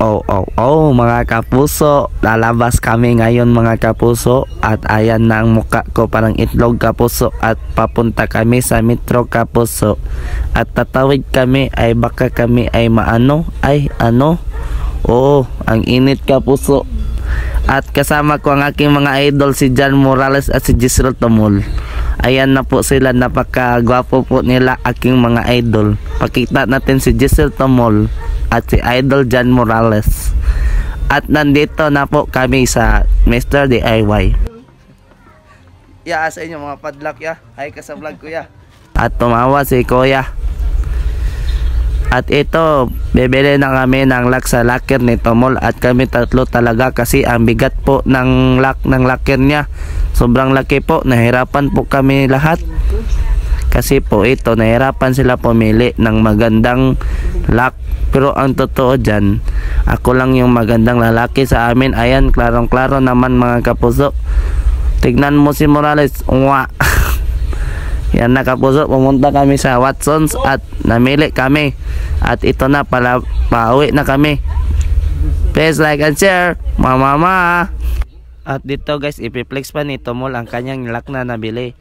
Mga kapuso, lalabas kami ngayon mga kapuso at ayan na ang mukha ko parang itlog kapuso at papunta kami sa metro kapuso at tatawid kami ay baka kami ay ang init kapuso at kasama ko ang aking mga idol si Jan Morales at si Giselle Tomol. Ayan na po sila, napakagwapo po nila aking mga idol. Pakita natin si Giselle Tomol at si Idol Jan Morales. At nandito na po kami sa Mr. DIY. Sa inyo mga padlak Hi ka sa vlog kuya. At tumawa si kuya. At ito, bibili na kami ng lock sa locker ni Tomol at kami tatlo talaga kasi ang bigat po ng lock ng locker niya. Sobrang laki po, nahirapan po kami lahat. Kasi po ito, nahirapan sila pumili ng magandang lock. Pero ang totoo dyan, ako lang yung magandang lalaki sa amin. Ayan, klarong-klaro naman mga kapuso. Tignan mo si Morales. Yan na kapuso, pumunta kami sa Watsons at namili kami. At ito na pala, pauwi na kami. Please like and share, mama. At dito guys, ipiplex pa ni Tomol ang kanyang lock na nabili.